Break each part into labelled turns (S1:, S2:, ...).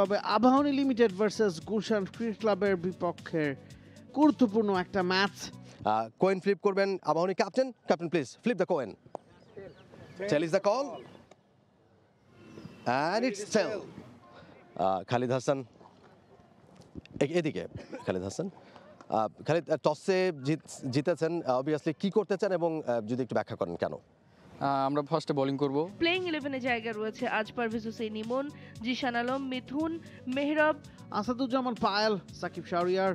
S1: হবে Abahani limited versus Gulshan cricket ক্লাবের বিপক্ষে গুরুত্বপূর্ণ একটা ম্যাচ।
S2: কোয়েন ফ্লিপ করবেন Abahani captain please flip the coin. Tail is the call and it's tail. Khalid Hasan এদিকে। খালিদ হাসান, খালিদ টসে জিতেছেন, অবভিয়াসলি কি করতে চান এবং যদি একটু ব্যাখ্যা করেন কেন?
S3: আমরা ফার্স্টে বোলিং করব।
S4: প্লেইং 11-এ জায়গা রয়েছে আজ পারভেজ হোসেন ইমন, জিশান আলম, মিথুন, মেহরাব,
S1: আসাদুজ্জামান পায়েল, সাকিব শাহরিয়ার,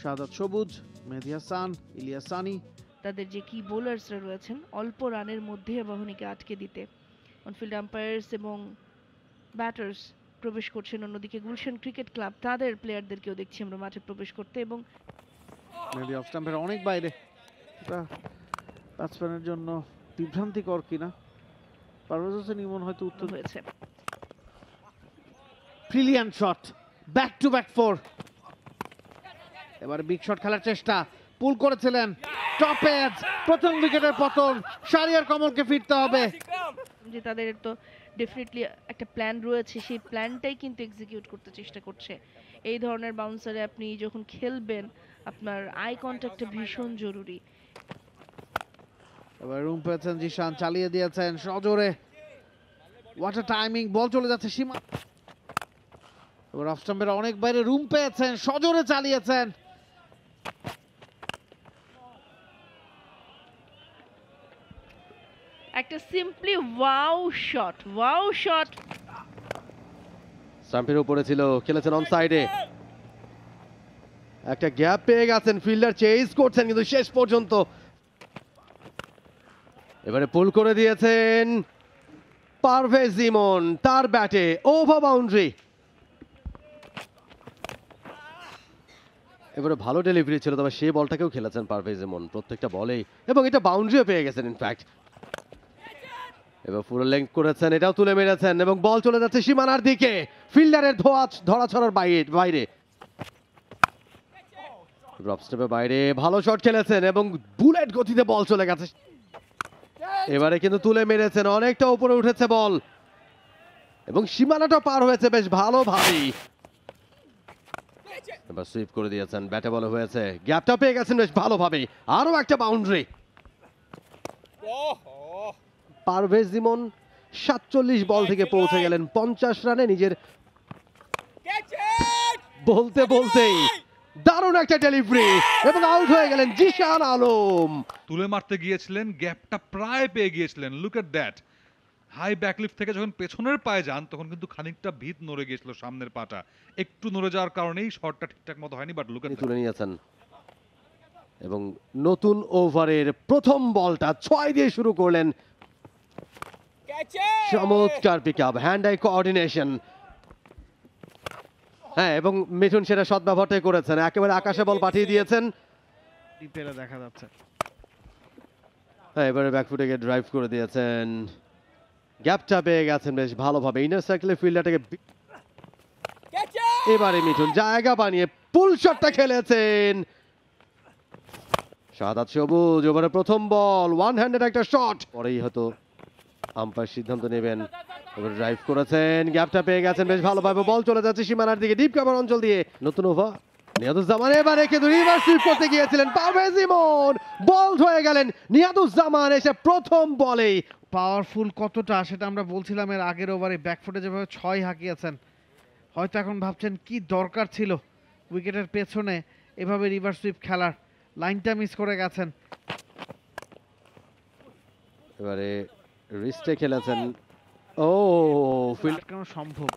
S1: শাহাদাত সবুজ, মেহেদী হাসান, ইলিয়াস সানি।
S4: তাদের যে কি বোলার্সরা রয়েছেন অল্প রানের মধ্যে আবাহনীকে আটকে দিতে অনফিল্ড আম্পায়ার্স এবং ব্যাটার্স প্রবেশ করছেন। অন্যদিকে গুলশান ক্রিকেট ক্লাব তাদের প্লেয়ারদেরকেও দেখছি আমরা মাঠে প্রবেশ করতে এবং
S1: মেবি অফ স্টাম্পের অনেক বাইরে। এটা ব্যাটসম্যানের জন্য বিভ্রান্তিকর কিনা, পারভেজ হোসেন ইমন হয়তো উত্তর
S4: হয়েছে।
S1: Brilliant shot, back to back 4। এবারে বিগ শট খেলার চেষ্টা, পুল করেছিলেন টপ এজ, প্রথম উইকেটের পতন। শাহরিয়ার কমলকে ফিরতে হবে।
S4: যে তাদের তো ডেফিনেটলি একটা প্ল্যান রয়েছে, সেই প্ল্যানটাই কিন্তু এক্সিকিউট করতে চেষ্টা করছে। এই ধরনের বাউন্সারে আপনি যখন খেলবেন আপনার আই কন্ট্যাক্টটা ভীষণ জরুরি।
S1: এবার রুম পেয়েছেন জিশান, চালিয়ে দিয়েছেন সজোরে। হোয়াট আ টাইমিং, বল চলে যাচ্ছে সীমা। এবার অফ স্টাম্পের অনেক বাইরে, রুম পেয়েছেন, সজোরে চালিয়েছেন।
S4: একটা সিম্পলি ওয়াও শট।
S2: স্টাম্পের উপরে ছিল, খেলেছেন অন সাইডে, একটা গ্যাপ পেয়ে গেছেন, ফিল্ডার চেজ করছেন কিন্তু শেষ পর্যন্ত এবারে পুল করে দিয়েছেন পারভেজ ইমন, তার ব্যাটে ওভার বাউন্ডারি। এবারে ভালো ডেলিভারি ছিল, তবে সেই বলটাকেও খেলেছেন পারভেজ ইমন প্রত্যেকটা বলেই, এবং এটা বাউন্ডারিও পেয়ে গেছেন ইনফ্যাক্ট। এবার পুরো লেংথ করেছেন, এটাও তুলে মেরেছেন এবং বল চলে যাচ্ছে সীমানার দিকে, ফিল্ডারের ধরা ছড়ার বাইরে। ড্রপ স্টেপের বাইরে ভালো শট খেলেছেন এবং বুলেট গতিতে বল চলে গেছে। এবারে কিন্তু তুলে মেরেছেন, অনেকটা উপরে উঠেছে বল এবং সীমানাটা পার হয়েছে বেশ ভালোভাবেই। এবার সুইপ করে দিয়েছেন, ব্যাটে বলে হয়েছে, গ্যাপটা পেয়ে গেছেন বেশ ভালোভাবে, আরো একটা বাউন্ডারি। পারভেজ ইমন 47 বল থেকে পৌঁছে গেলেন 50 রানে, নিজের বলতেই দারুণ একটা ডেলিভারি এবং আউট হয়ে গেলেন জিশান আলম।
S5: তুলে মারতে গিয়েছিলেন, গ্যাপটা প্রায় পেয়ে গিয়েছিলেন। Look at that, high backlift থেকে যখন পেছনের পায়ে যান তখন কিন্তু খানিকটা ভিত নড়ে গিয়েছিল, সামনের পাটা একটু নড়ে যাওয়ার কারণেই শটটা ঠিকঠাক মতো হয়নি, বাট লুক এট
S2: তুলে নিয়েছেন এবং নতুন ওভারের প্রথম বলটা 6 দিয়ে শুরু করলেন। চমৎকার pick up, hand eye coordination. হ্যাঁ, এবং মিঠুন সেটা সদ্ব্যবহারটাই করেছেন, একেবারে আকাশে বল পাঠিয়ে দিয়েছেন,
S1: ডিপেলে দেখা যাচ্ছে।
S2: হ্যাঁ, এবারে ব্যাকফুটে গিয়ে ড্রাইভ করে দিয়েছেন, গ্যাপটা পেয়ে গেছেন বেশ ভালোভাবে, ইনার সার্কেলে ফিল্ডারটাকে। এবারে মিঠুন জায়গা বানিয়ে পুল শটটা খেলেছেন। শাহাদাত সবুজ, ওভারে প্রথম বল, ওয়ান হ্যান্ডেড একটা শট, পরেই হয়তো আম্পায়ার সিদ্ধান্ত নেবেন। এবার ড্রাইভ করেছেন, গ্যাপটা পেয়ে গেছেন বেশ ভালোভাবে, বল চলে যাচ্ছে সীমানার দিকে, ডিপ কভার অঞ্চল দিয়ে। নতুন ওভার নিয়াদুজ্জামান, এবারে কিন্তু রিভার্স সুইপ করতে গিয়েছিলেন পারভেজ ইমন, বল হয়ে গেলেন নিয়াদুজ্জামান এসে প্রথম বলেই।
S1: পাওয়ারফুল কতটা সেটা আমরা বলছিলাম এর আগের ওভারে, ব্যাকফুটে যেভাবে 6 হাঁকিয়েছেন, হয়তো এখন ভাবছেন কি দরকার ছিল উইকেটের পেছনে এভাবে রিভার্স সুইপ খেলার, লাইনটা মিস করে গেছেন।
S2: এবারে রিস্টে খেলেছেন, ও ফিল্ড
S1: কেন সম্ভব,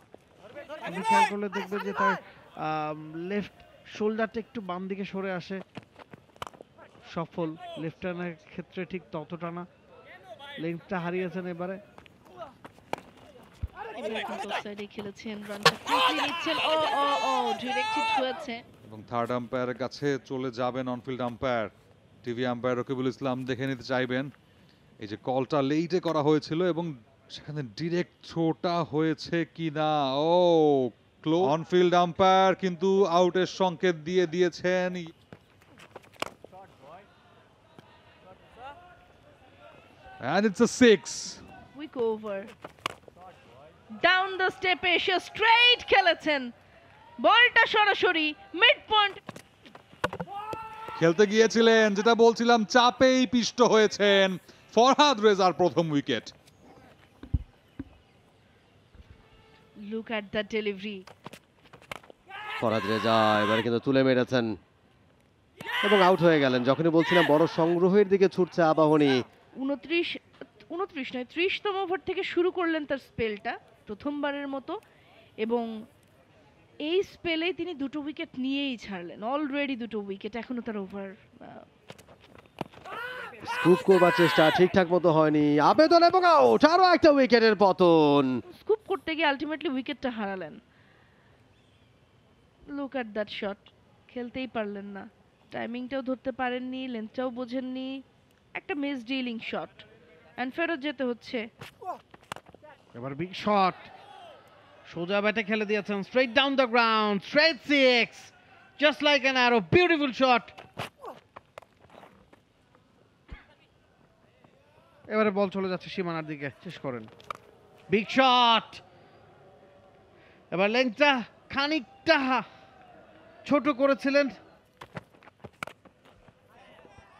S1: আপনি খেয়াল করলে দেখবেন যে তার লেফট শোল্ডারটা একটু বাম দিকে সরে আসে, সফল। লেফট হ্যান্ডের ক্ষেত্রে ঠিক ততটা না, লেন্থটা হারিয়েছেন এবারে।
S5: এবং থার্ড আম্পায়ারের কাছে চলে যাবেন on field umpire, TV umpire Rakibul Islam দেখে নিতে চাইবেন এই যে কলটা লেইটে করা হয়েছিল এবং সেখানে ডিরেক্ট থ্রোটা হয়েছে কিনা। ও ক্লোজ, অনফিল্ড আম্পায়ার কিন্তু আউটের সংকেত দিয়ে দিয়েছেন। And it's a 6.
S4: Quick over. Down the স্টেপে এসে স্ট্রেইট খেলেছেন, বলটা সরাসরি মিড পয়েন্ট।
S5: খেলতে গিয়েছিলেন, যেটা বলছিলাম, চাপেই পিষ্ট হয়েছেন ফরহাদ রেজার প্রথম wicket.
S4: Look at the delivery.
S2: Farhad Reza এবারে কিন্তু তুলে মেরেছেন এবং আউট হয়ে গেলেন। যখনই বলছিলাম বড় সংগ্রহের দিকে ছুটছে আবাহনী।
S4: 30তম ওভার থেকে শুরু করলেন তার স্পেলটা প্রথমবারের মতো, এবং এই স্পেলে তিনি দুটো উইকেট নিয়েই ছাড়লেন। অলরেডি দুটো উইকেট, এখনো তার ওভার
S2: স্কুপ করবার চেষ্টা ঠিকঠাক মতো হয়নি, আবেদন এবং আউট, আরো একটা উইকেটের পতন।
S4: স্কুপ করতে গিয়ে আলটিমেটলি উইকেটটা হারালেন। লুক অ্যাট দ্যাট শট, খেলতেই পারলেন না, টাইমিংটাও ধরতে পারেননি, লেন্থটাও বোঝেননি, একটা মিস ডিলিং শট, এন্ড ফেরত যেতে হচ্ছে।
S1: এবার বিগ শট, সোজা ব্যাটে খেলে দিয়েছেন, straight down the ground, straight six, just like an arrow, beautiful shot. এবারে বল চলে যাচ্ছে সীমানার দিকে, শেষ করেন। বিগ শট, এবার লেংটা খানিকটা ছোট করেছিলেন,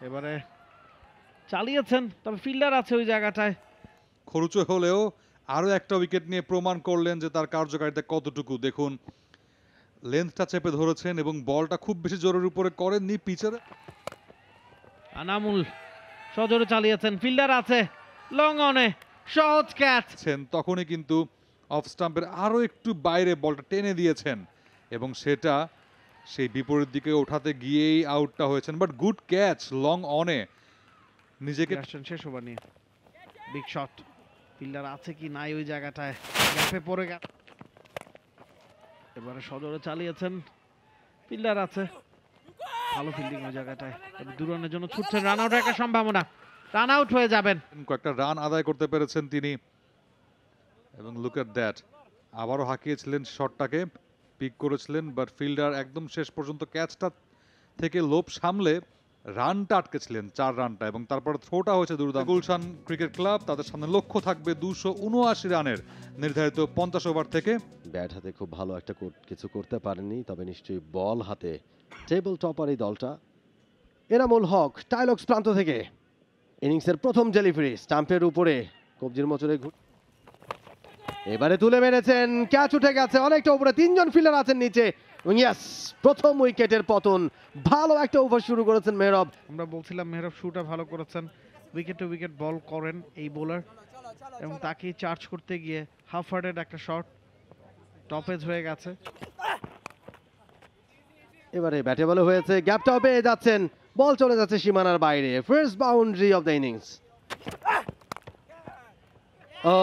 S1: এবারে চালিয়েছেন, তবে ফিল্ডার আছে ওই জায়গাটায়।
S5: খরুচে হলেও আরো একটা উইকেট নিয়ে প্রমাণ করলেন যে তার কার্যকারিতা কতটুকু। দেখুন, লেন্থটা চেপে ধরেছেন এবং বলটা খুব বেশি জোরের উপরে করেননি, পিচের।
S1: আনামুল সজোরে চালিয়েছেন, ফিল্ডার আছে, লং অনে, সহজ ক্যাচ।
S5: তখনই কিন্তু অফ স্টাম্পের আরো একটু বাইরে বলটা টেনে দিয়েছেন এবং সেটা সেই বিপরীত দিকে ওঠাতে গিয়েই আউটটা হয়েছেন। বাট গুড ক্যাচ, লং অনে নিজেকে।
S1: আসছেন শেষ ওভার নিয়ে। বিগ শট, ফিল্ডার আছে কি নাই ওই জায়গাটায়, গ্যাপে পড়ে গেল। এবারে সজোরে চালিয়েছেন, ফিল্ডার আছে, ভালো ফিল্ডিং ওই জায়গাটায়। দু রানের জন্য ছুটছেন, রান আউট একটা সম্ভাবনা, রান আউট হয়ে যাবেন।
S5: কয়েকটা রান আদায় করতে পেরেছেন তিনি এবং লুক এট দ্যাট, আবারও হাঁকিয়েছিলেন শটটাকে, পিক করেছিলেন, বাট ফিল্ডার একদম শেষ পর্যন্ত ক্যাচটা থেকে লোভ সামলে রানটা আটকেছিলেন, 4 রানটা, এবং তারপরে থ্রোটা হয়েছে দুর্দান্ত। গুলশান ক্রিকেট ক্লাব, তাদের সামনে লক্ষ্য থাকবে 279 রানের নির্ধারিত 50 ওভার থেকে।
S2: ব্যাট হাতে খুব ভালো একটা কিছু করতে পারেননি, তবে নিশ্চয়ই বল হাতে টেবিল টপার এই দলটা। এনামুল হক টাইলক্স প্রান্ত থেকে ইনিংসের প্রথম জেলিফিরি, স্টাম্পের উপরে কবজির মোচড়ে এবারে তুলে মেরেছেন, ক্যাচ উঠে গেছে অনেকটা উপরে, 3 জন ফিল্ডার আছেন নিচে, এবং ইয়েস, প্রথম উইকেটের পতন। ভালো একটা ওভার শুরু করেছেন মেহরব।
S1: আমরা বলছিলাম মেহরব শুটা ভালো করেছেন, উইকেট টু উইকেট বল করেন এই বোলার, এবং তাকে চার্জ করতে গিয়ে হাফ হার্টেড একটা শট, টপেজ হয়ে গেছে।
S2: এবারে ব্যাটে বলে হয়েছে, গ্যাপটাও পেয়ে যাচ্ছেন, বল চলে যাচ্ছে সীমানার বাইরে, first boundary of the innings. ও,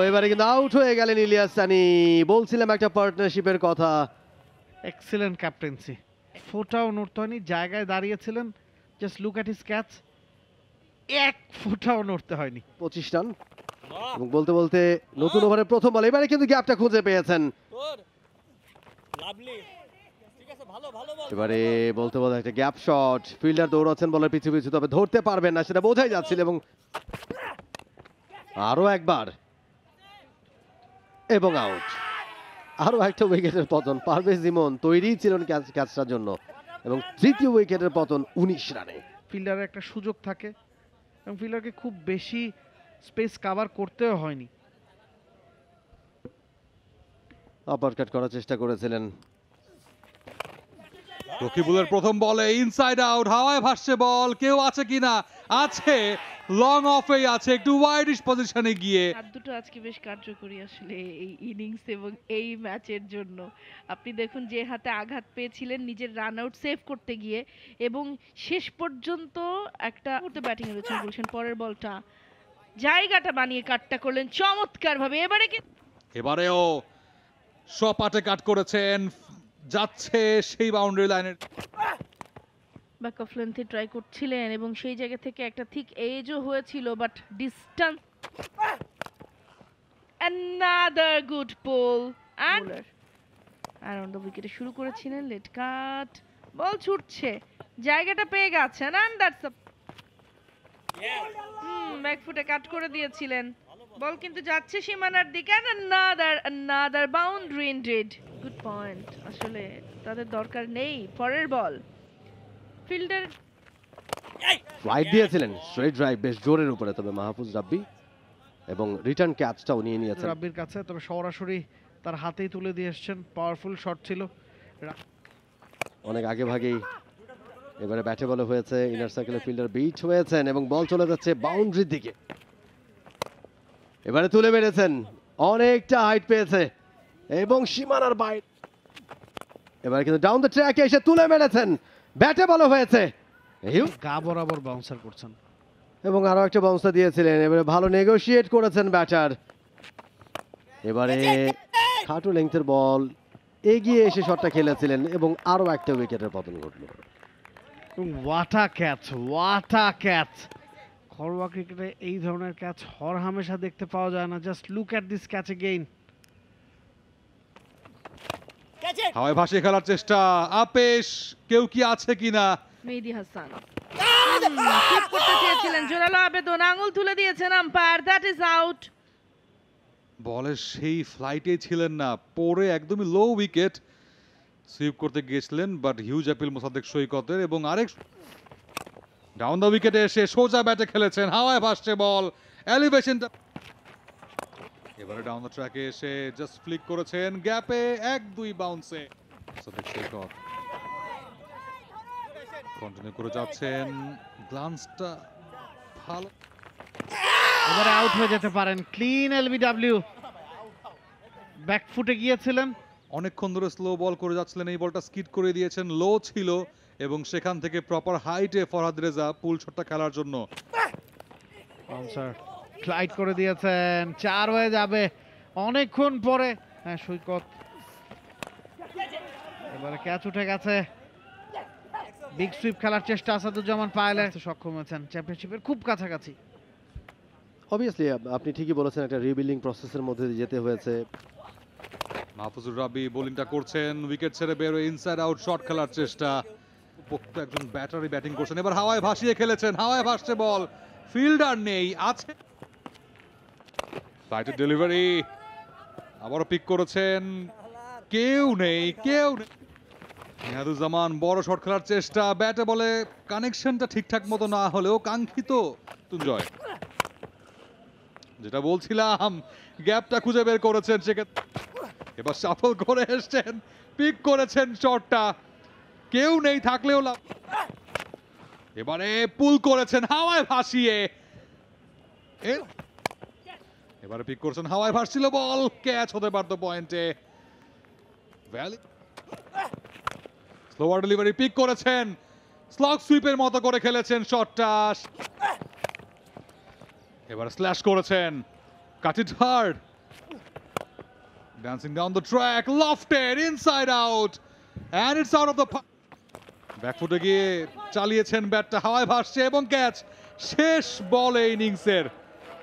S2: এবারে কিন্তু আউট হয়ে গেলেন ইলিয়াস সানি। বলছিলাম একটা পার্টনারশিপের কথা।
S1: এক্সিলেন্ট ক্যাপ্টেন্সি, ফোটাও নড়তে হয়নি, জায়গায় দাঁড়িয়েছিলেন, just look at his catch, এক ফোটাও নড়তে হয়নি।
S2: 25 রান, এবং বলতে বলতে নতুন ওভারের প্রথম বল, এবারে কিন্তু গ্যাপটা খুঁজে পেয়েছেন। এবারে বলতে বলতে একটা গ্যাপ শট, ফিল্ডার দৌড়াচ্ছেন বলের পিছু পিছু, তবে ধরতে পারবেন না সেটা বোঝাই যাচ্ছিল, এবং আরো একবার, এবং আউট। আরো একটা উইকেটের পতন, পারভেজ ইমন তৈরি ছিলেন ক্যাচটার জন্য, এবং তৃতীয় উইকেটের পতন 19 রানে।
S1: ফিল্ডারের একটা সুযোগ থাকে, এবং ফিল্ডারকে খুব বেশি স্পেস কভার করতেও হয়নি।
S2: আপারকাট করার চেষ্টা করেছিলেন।
S5: রকিবুলের প্রথম বলে ইনসাইড আউট, হাওয়ায় ভাসছে বল, কেউ আছে কিনা, আছে, লং অফেই আছে, একটু ওয়াইডিশ পজিশনে গিয়ে।
S4: হাত দুটো আজকে বেশ কার্যকরী আসলে এই ইনিংস এবং এই ম্যাচের জন্য। আপনি দেখুন, যে হাতে আঘাত পেয়েছিলেন নিজের রান আউট সেভ করতে গিয়ে, এবং শেষ পর্যন্ত একটা ব্যাটিং এ রয়েছেন বলছেন, পরের বলটা জায়গাটা বানিয়ে কাটটা করলেন চমৎকার ভাবে।
S5: এবারেও সপাটে কাট করেছেন, যাচ্ছে সেই বাউন্ডারি লাইনের।
S4: ব্যাক অফ লেন্থে ট্রাই করছিলেন, এবং সেই জায়গা থেকে একটা ঠিক এজও হয়েছিল, but distance. Another good pool and around the উইকেটে শুরু করেছিলেন, লেট কাট, বল ছুটছে, জায়গাটা পেয়ে গেছেন, অ্যান্ড দ্যাটস ব্যাকফুটে কাট করে দিয়েছিলেন। বল কিন্তু যাচ্ছে সীমানার দিকে, another boundary indeed. Good point. আসলে তাদের দরকার নেই পরের বল। ফিল্ডার
S2: রাইট দিয়েছিলেন স্ট্রেট ড্রাইভ বেশ জোরের উপরে, তবে মাহফুজ রাব্বি এবং রিটার্ন ক্যাচটাও নিয়ে নিয়েছেন
S1: রাব্বির কাছে, তবে সরাসরি তার হাতেই তুলে দিয়ে এসছেন। পাওয়ারফুল শট ছিল।
S2: অনেক আগে ভাগেই এবারে ব্যাটে বলে হয়েছে, ইনার সার্কেলে ফিল্ডার বিট হয়েছেন এবং বল চলে যাচ্ছে বাউন্ডারির দিকে। এবারে তুলে মেরেছেন, অনেকটা হাইট পেয়েছে এবং সীমানার বাইরে। এবারে কিন্তু ডাউন দ্য ট্র্যাকে এসে তুলে মেরেছেন, ব্যাটে বলে হয়েছে
S1: গা বরাবর বাউন্সার করছেন
S2: এবং আরো একটা বাউন্সার দিয়েছিলেন। এবারে ভালো নেগোশিয়েট করেছেন ব্যাটার। এবারে খাটো লেংথের বল এগিয়ে এসে শটটা খেলেছিলেন এবং আরো একটা উইকেটের পতন ঘটল।
S1: What a catch! ঘরোয়া ক্রিকেটে এই ধরনের ক্যাচ হর হামেশা দেখতে পাওয়া যায় না। Just look at this catch again.
S5: হাওয়ায় ভাসিয়ে খেলার চেষ্টা, আপেশ কেউ কি আছে কিনা।
S4: মেহেদী হাসান সুইপ করতে চেয়েছিলেন, জোরালো আবেদন, আঙুল তুলে দিয়েছেন আম্পায়ার, দ্যাট ইজ আউট।
S5: বলের সেই ফ্লাইটে ছিলেন না, পরে একদমই লো উইকেট সুইপ করতে গিয়েছিলেন, বাট হিউজ অ্যাপিল মোসাদ্দেক সৈকতের। এবং আরেক ডাউন দ্য উইকেটে এসে সোজা ব্যাটে খেলেছেন, হাওয়ায় ভাসছে বল, এলিভেশনটা। এবারে ডাউন দ্য ট্র্যাকে এসে জাস্ট ফ্লিক করেছেন গ্যাপে, 1-2 বাউন্সে মোসাদ্দেক সৈকত কন্টিনিউ করে যাচ্ছেন। গ্লান্সটা ভালো,
S1: এবারে আউট হয়ে যেতে পারেন। ক্লিন এলবিডব্লিউ, ব্যাকফুটে গিয়েছিলেন।
S5: অনেকক্ষণ ধরে স্লো বল করে যাচ্ছিলেন, এই বলটা স্কিড করে দিয়েছেন, লো ছিল এবং সেখান থেকে প্রপার হাইটে ফরহাদ রেজা পুল শটটা খেলার জন্য
S1: বাউন্সার স্লাইড করে দিয়েছেন, 4 হয়ে যাবে অনেকক্ষণ পরে। হ্যাঁ সৈকত, এবারে ক্যাচ উঠে গেছে। বিগ সুইপ খেলার চেষ্টা আসাদুজ্জামান পায়েলে সক্ষম হয়েছেন, চ্যাম্পিয়নশিপের খুব কাছাকাছি।
S2: অবভিয়াসলি আপনি ঠিকই বলেছেন, একটা রিবিল্ডিং প্রসেসের মধ্যে দিয়ে যেতে হয়েছে।
S5: মাহফুজুর রাব্বি বোলিংটা করছেন, উইকেট ছেড়ে বের হয়ে ইনসাইড আউট শট খেলার চেষ্টা। উপযুক্ত একজন ব্যাটারি ব্যাটিং করছেন, এবার হাওয়ায় ভাসিয়ে খেলেছেন, হাওয়ায় ভাসছে বল, ফিল্ডার নেই, আছে ফ্লাইটের ডেলিভারি, আবারও পিক করেছেন, কেউ নেই। নিহাদুজ্জামান বড় শট খেলার চেষ্টা, ব্যাটে বলে কানেকশনটা ঠিকঠাক মতো না হলেও কাঙ্ক্ষিত তুঞ্জয়, যেটা বলছিলাম গ্যাপটা খুঁজে বের করেছেন, সেক্ষেত্রে এবার সাফল করে এসছেন, পিক করেছেন শটটা, কেউ নেই থাকলেও লাভ। এবারে পুল করেছেন হাওয়ায় ভাসিয়ে, এবারে পিক করেছেন, হাওয়ায় ভাসছিল বল, ক্যাচ হতে পারতো পয়েন্টে। স্লোয়ার ডেলিভারি, পিক করেছেন, স্লগ সুইপের মতো করে খেলেছেন শটটা, এবার স্ল্যাশ করেছেন, cut it hard, dancing down the track, lofted inside out and it's out of the park. ব্যাকফুটে গিয়ে চালিয়েছেন ব্যাটটা, হাওয়ায় ভাসছে এবং ক্যাচ। শেষ বলে ইনিংসের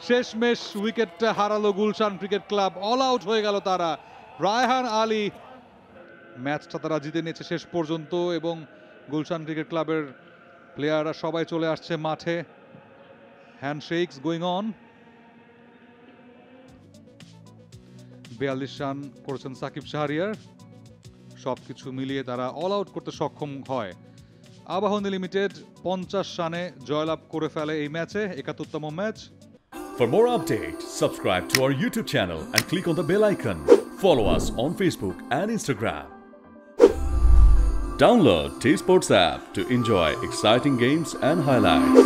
S5: শেষমেশ উইকেটটা হারালো Gulshan cricket club, all out হয়ে গেল তারা। রায়হান আলী ম্যাচটা তারা জিতে নিয়েছে শেষ পর্যন্ত এবং গুলশান ক্রিকেট ক্লাবের প্লেয়াররা সবাই চলে আসছে মাঠে, হ্যান্ডশেকস গোয়িং অন। 42 রান করেছেন সাকিব শাহরিয়ার, সবকিছু মিলিয়ে তারা অল আউট করতে সক্ষম হয়। আবাহনী লিমিটেড 50 রানে জয়লাভ করে ফেলে এই ম্যাচে, 71তম match.
S6: For more updates, subscribe to our YouTube channel and click on the bell icon. Follow us on Facebook and Instagram. Download T-Sports app to enjoy exciting games and highlights.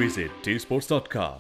S6: Visit tsports.com.